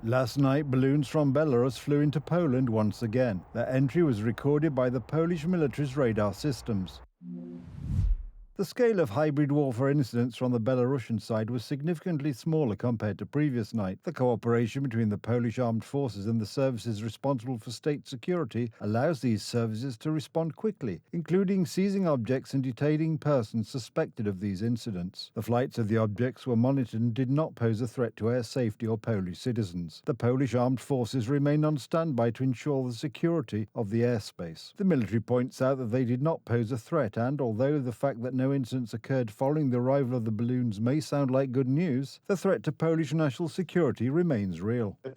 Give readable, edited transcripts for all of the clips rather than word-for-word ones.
Last night, balloons from Belarus flew into Poland once again. Their entry was recorded by the Polish military's radar systems. The scale of hybrid warfare incidents from the Belarusian side was significantly smaller compared to previous night. The cooperation between the Polish armed forces and the services responsible for state security allows these services to respond quickly, including seizing objects and detaining persons suspected of these incidents. The flights of the objects were monitored and did not pose a threat to air safety or Polish citizens. The Polish armed forces remain on standby to ensure the security of the airspace. The military points out that they did not pose a threat and, although the fact that no incidents occurred following the arrival of the balloons may sound like good news, the threat to Polish national security remains real. The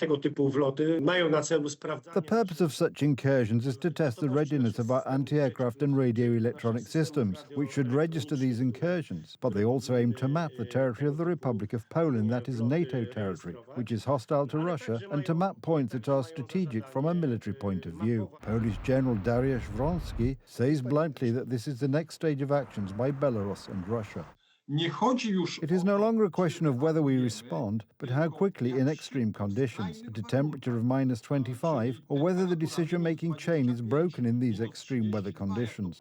purpose of such incursions is to test the readiness of our anti-aircraft and radio electronic systems, which should register these incursions, but they also aim to map the territory of the Republic of Poland, that is NATO territory, which is hostile to Russia, and to map points that are strategic from a military point of view. Polish General Dariusz Wronski says bluntly that this is the next stage of actions by Belarus and Russia. It is no longer a question of whether we respond, but how quickly in extreme conditions, at a temperature of -25, or whether the decision-making chain is broken in these extreme weather conditions.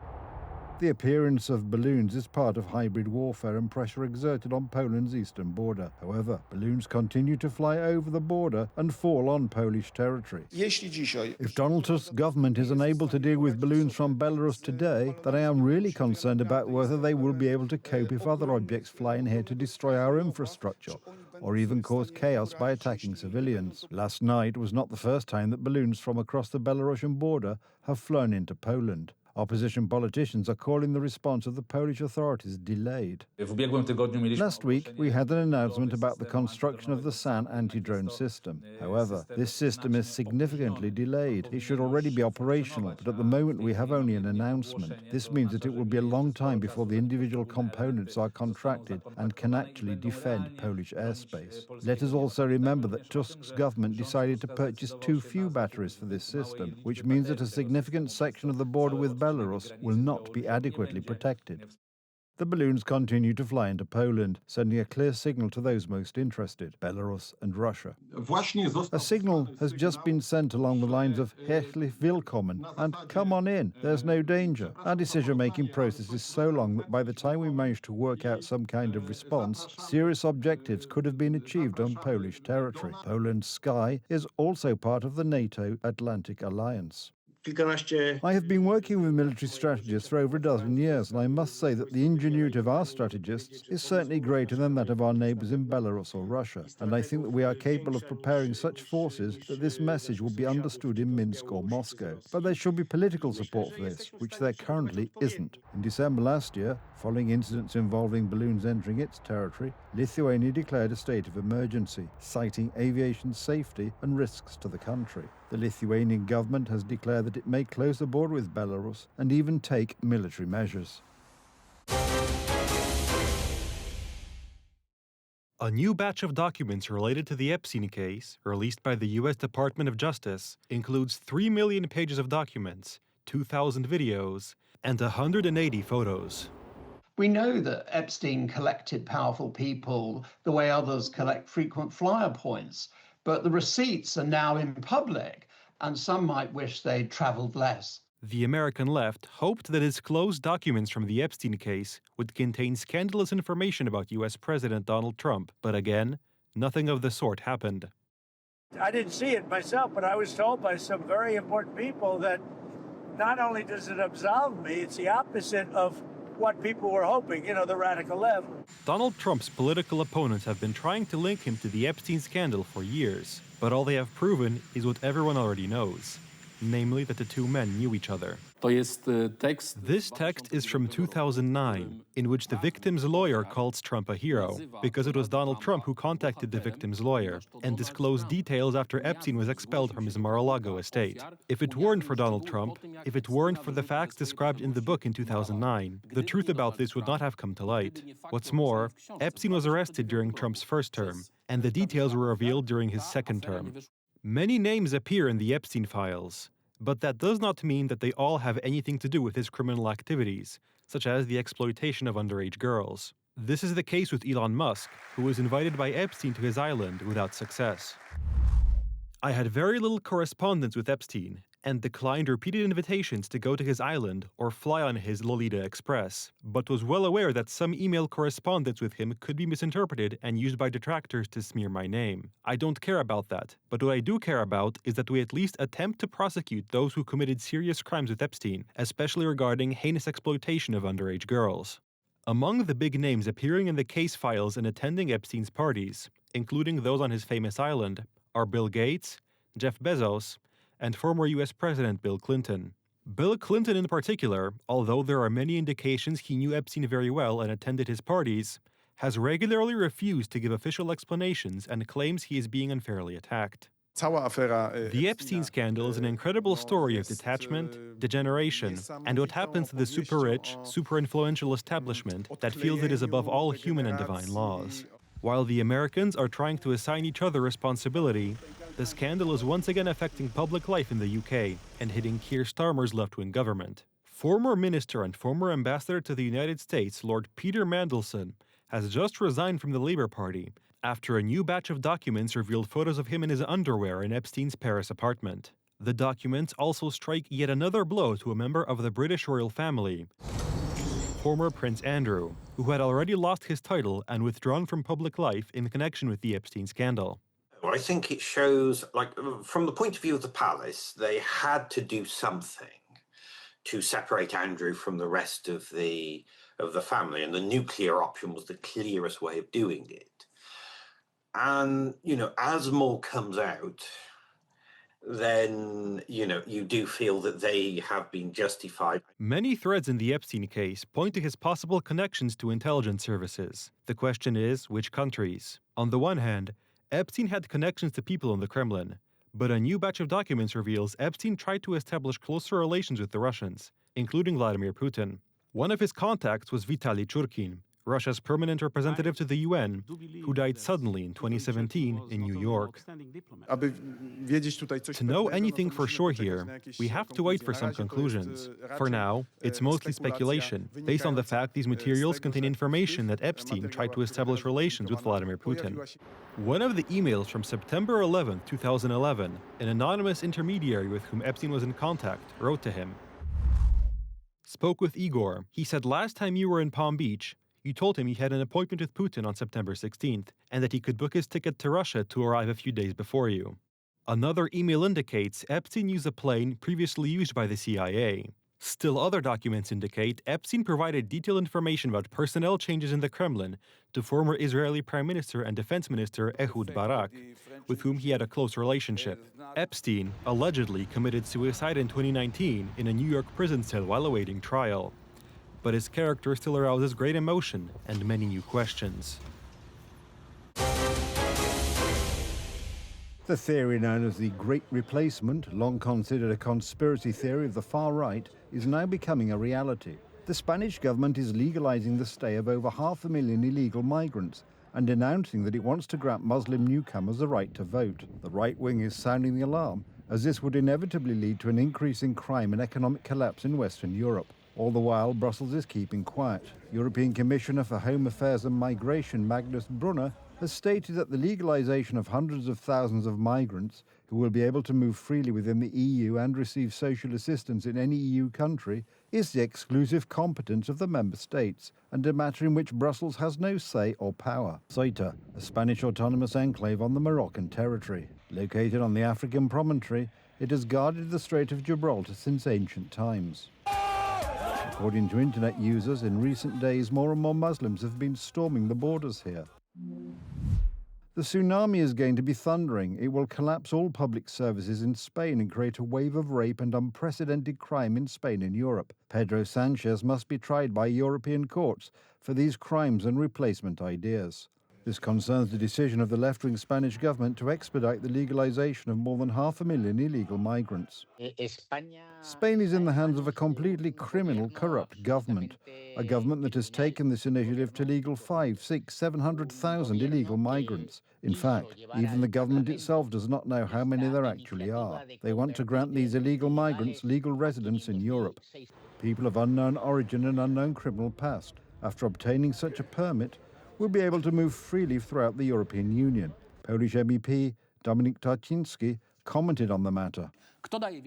The appearance of balloons is part of hybrid warfare and pressure exerted on Poland's eastern border. However, balloons continue to fly over the border and fall on Polish territory. If Donald Tusk's government is unable to deal with balloons from Belarus today, then I am really concerned about whether they will be able to cope if other objects fly in here to destroy our infrastructure, or even cause chaos by attacking civilians. Last night was not the first time that balloons from across the Belarusian border have flown into Poland. Opposition politicians are calling the response of the Polish authorities delayed. Last week, we had an announcement about the construction of the SAN anti-drone system. However, this system is significantly delayed. It should already be operational, but at the moment we have only an announcement. This means that it will be a long time before the individual components are contracted and can actually defend Polish airspace. Let us also remember that Tusk's government decided to purchase too few batteries for this system, which means that a significant section of the border with Belarus will not be adequately protected. The balloons continue to fly into Poland, sending a clear signal to those most interested, Belarus and Russia. A signal has just been sent along the lines of "Herzlich willkommen" and "Come on in, there's no danger." Our decision-making process is so long that by the time we manage to work out some kind of response, serious objectives could have been achieved on Polish territory. Poland's sky is also part of the NATO Atlantic Alliance. I have been working with military strategists for over a dozen years, and I must say that the ingenuity of our strategists is certainly greater than that of our neighbors in Belarus or Russia, and I think that we are capable of preparing such forces that this message will be understood in Minsk or Moscow. But there should be political support for this, which there currently isn't. In December last year, following incidents involving balloons entering its territory, Lithuania declared a state of emergency, citing aviation safety and risks to the country. The Lithuanian government has declared that it may close the border with Belarus and even take military measures. A new batch of documents related to the Epstein case, released by the U.S. Department of Justice, includes 3 million pages of documents, 2,000 videos, and 180 photos. We know that Epstein collected powerful people the way others collect frequent flyer points, but the receipts are now in public, and some might wish they'd traveled less. The American left hoped that its closed documents from the Epstein case would contain scandalous information about U.S. President Donald Trump, but again, nothing of the sort happened. I didn't see it myself, but I was told by some very important people that not only does it absolve me, it's the opposite of what people were hoping, the radical left. Donald Trump's political opponents have been trying to link him to the Epstein scandal for years, but all they have proven is what everyone already knows, namely that the two men knew each other. This text is from 2009, in which the victim's lawyer calls Trump a hero, because it was Donald Trump who contacted the victim's lawyer and disclosed details after Epstein was expelled from his Mar-a-Lago estate. If it weren't for Donald Trump, if it weren't for the facts described in the book in 2009, the truth about this would not have come to light. What's more, Epstein was arrested during Trump's first term, and the details were revealed during his second term. Many names appear in the Epstein files, but that does not mean that they all have anything to do with his criminal activities, such as the exploitation of underage girls. This is the case with Elon Musk, who was invited by Epstein to his island without success. I had very little correspondence with Epstein and declined repeated invitations to go to his island or fly on his Lolita Express, but was well aware that some email correspondence with him could be misinterpreted and used by detractors to smear my name. I don't care about that, but what I do care about is that we at least attempt to prosecute those who committed serious crimes with Epstein, especially regarding heinous exploitation of underage girls. Among the big names appearing in the case files and attending Epstein's parties, including those on his famous island, are Bill Gates, Jeff Bezos, and former US President Bill Clinton. Bill Clinton in particular, although there are many indications he knew Epstein very well and attended his parties, has regularly refused to give official explanations and claims he is being unfairly attacked. The Epstein scandal is an incredible story of detachment, degeneration, and what happens to the super-rich, super-influential establishment that feels it is above all human and divine laws. While the Americans are trying to assign each other responsibility, the scandal is once again affecting public life in the UK and hitting Keir Starmer's left-wing government. Former minister and former ambassador to the United States, Lord Peter Mandelson, has just resigned from the Labour Party after a new batch of documents revealed photos of him in his underwear in Epstein's Paris apartment. The documents also strike yet another blow to a member of the British royal family, former Prince Andrew, who had already lost his title and withdrawn from public life in connection with the Epstein scandal. Well, I think it shows, from the point of view of the palace, they had to do something to separate Andrew from the rest of the family, and the nuclear option was the clearest way of doing it. And, as more comes out, then, you do feel that they have been justified. Many threads in the Epstein case point to his possible connections to intelligence services. The question is, which countries? On the one hand, Epstein had connections to people in the Kremlin, but a new batch of documents reveals Epstein tried to establish closer relations with the Russians, including Vladimir Putin. One of his contacts was Vitaly Churkin, Russia's permanent representative to the UN, who died suddenly in 2017 in New York. To know anything for sure here, we have to wait for some conclusions. For now, it's mostly speculation, based on the fact these materials contain information that Epstein tried to establish relations with Vladimir Putin. One of the emails from September 11, 2011, an anonymous intermediary with whom Epstein was in contact wrote to him, "Spoke with Igor. He said last time you were in Palm Beach, you told him he had an appointment with Putin on September 16th, and that he could book his ticket to Russia to arrive a few days before you." Another email indicates Epstein used a plane previously used by the CIA. Still other documents indicate Epstein provided detailed information about personnel changes in the Kremlin to former Israeli Prime Minister and Defense Minister Ehud Barak, with whom he had a close relationship. Epstein allegedly committed suicide in 2019 in a New York prison cell while awaiting trial. But his character still arouses great emotion and many new questions. The theory known as the Great Replacement, long considered a conspiracy theory of the far right, is now becoming a reality. The Spanish government is legalizing the stay of over 500,000 illegal migrants and announcing that it wants to grant Muslim newcomers the right to vote. The right wing is sounding the alarm, as this would inevitably lead to an increase in crime and economic collapse in Western Europe. All the while, Brussels is keeping quiet. European Commissioner for Home Affairs and Migration Magnus Brunner has stated that the legalization of hundreds of thousands of migrants who will be able to move freely within the EU and receive social assistance in any EU country is the exclusive competence of the member states and a matter in which Brussels has no say or power. Ceuta, a Spanish autonomous enclave on the Moroccan territory. Located on the African promontory, it has guarded the Strait of Gibraltar since ancient times. According to internet users, in recent days more and more Muslims have been storming the borders here. The tsunami is going to be thundering. It will collapse all public services in Spain and create a wave of rape and unprecedented crime in Spain and Europe. Pedro Sanchez must be tried by European courts for these crimes and replacement ideas. This concerns the decision of the left-wing Spanish government to expedite the legalization of more than 500,000 illegal migrants. Spain is in the hands of a completely criminal, corrupt government, a government that has taken this initiative to legal 500,000, 600,000, 700,000 illegal migrants. In fact, even the government itself does not know how many there actually are. They want to grant these illegal migrants legal residence in Europe. People of unknown origin and unknown criminal past, after obtaining such a permit, will be able to move freely throughout the European Union. Polish MEP Dominik Tarczyński commented on the matter.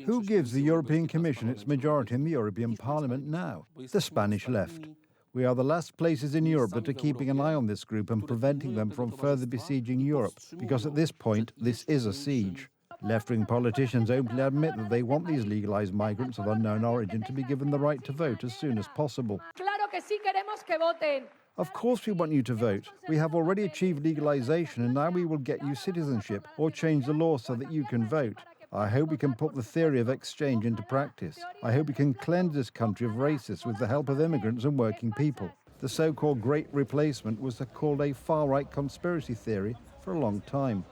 Who gives the European Commission its majority in the European Parliament now? The Spanish left. We are the last places in Europe that are keeping an eye on this group and preventing them from further besieging Europe, because at this point, this is a siege. Left-wing politicians openly admit that they want these legalized migrants of unknown origin to be given the right to vote as soon as possible. Of course we want you to vote. We have already achieved legalization and now we will get you citizenship or change the law so that you can vote. I hope we can put the theory of exchange into practice. I hope we can cleanse this country of racists with the help of immigrants and working people. The so-called Great Replacement was called a far-right conspiracy theory for a long time.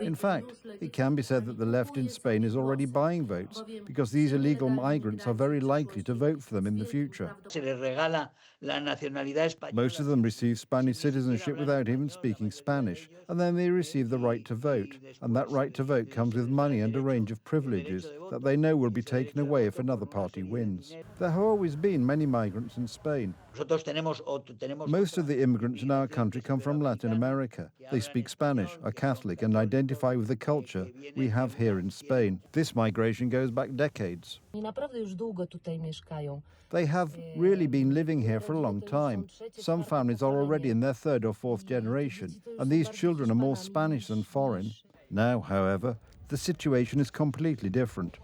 In fact, it can be said that the left in Spain is already buying votes because these illegal migrants are very likely to vote for them in the future. Most of them receive Spanish citizenship without even speaking Spanish, and then they receive the right to vote. And that right to vote comes with money and a range of privileges that they know will be taken away if another party wins. There have always been many migrants in Spain. Most of the immigrants in our country come from Latin America. They speak Spanish, are Catholic, and identify with the culture we have here in Spain. This migration goes back decades. They have really been living here for a long time. Some families are already in their third or fourth generation, and these children are more Spanish than foreign. Now, however, the situation is completely different.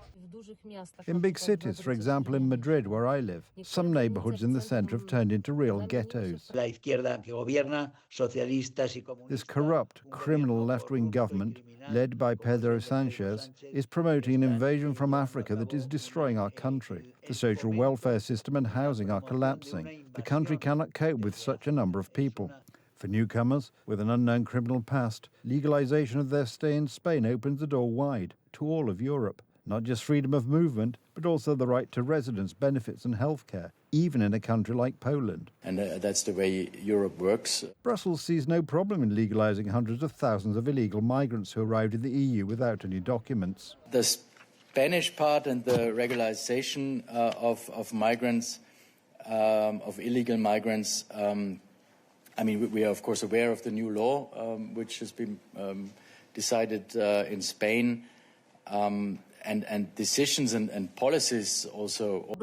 In big cities, for example in Madrid, where I live, some neighborhoods in the center have turned into real ghettos. This corrupt, criminal left-wing government, led by Pedro Sanchez, is promoting an invasion from Africa that is destroying our country. The social welfare system and housing are collapsing. The country cannot cope with such a number of people. For newcomers with an unknown criminal past, legalization of their stay in Spain opens the door wide to all of Europe. Not just freedom of movement, but also the right to residence, benefits and healthcare, even in a country like Poland. And that's the way Europe works. Brussels sees no problem in legalizing hundreds of thousands of illegal migrants who arrived in the EU without any documents. The Spanish part and the regularization of migrants, of illegal migrants, I mean, we are, of course, aware of the new law, which has been decided in Spain. And decisions and policies also.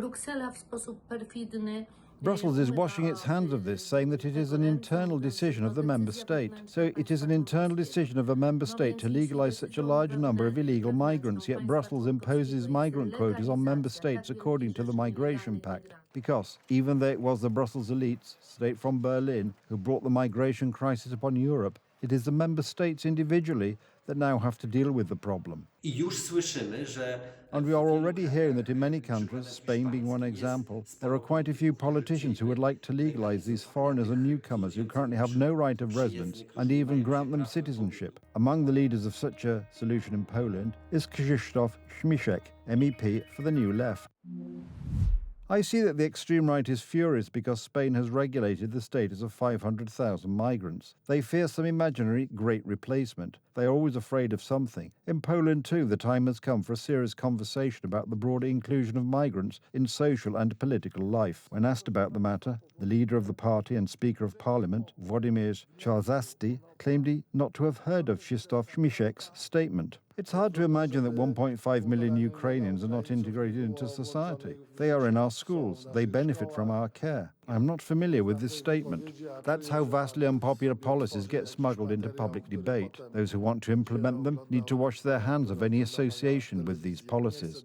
Brussels is washing its hands of this, saying that it is an internal decision of the member state. So it is an internal decision of a member state to legalize such a large number of illegal migrants, yet Brussels imposes migrant quotas on member states according to the Migration Pact. Because even though it was the Brussels elites, straight from Berlin, who brought the migration crisis upon Europe, it is the member states individually that now have to deal with the problem. And we are already hearing that in many countries, Spain being one example, there are quite a few politicians who would like to legalize these foreigners and newcomers who currently have no right of residence and even grant them citizenship. Among the leaders of such a solution in Poland is Krzysztof Śmiszek, MEP for the New Left. I see that the extreme right is furious because Spain has regulated the status of 500,000 migrants. They fear some imaginary great replacement. They are always afraid of something. In Poland, too, the time has come for a serious conversation about the broader inclusion of migrants in social and political life. When asked about the matter, the leader of the party and Speaker of Parliament, Włodzimierz Czarzasty, claimed not to have heard of Krzysztof Śmiszek's statement. It's hard to imagine that 1.5 million Ukrainians are not integrated into society. They are in our schools. They benefit from our care. I'm not familiar with this statement. That's how vastly unpopular policies get smuggled into public debate. Those who want to implement them need to wash their hands of any association with these policies.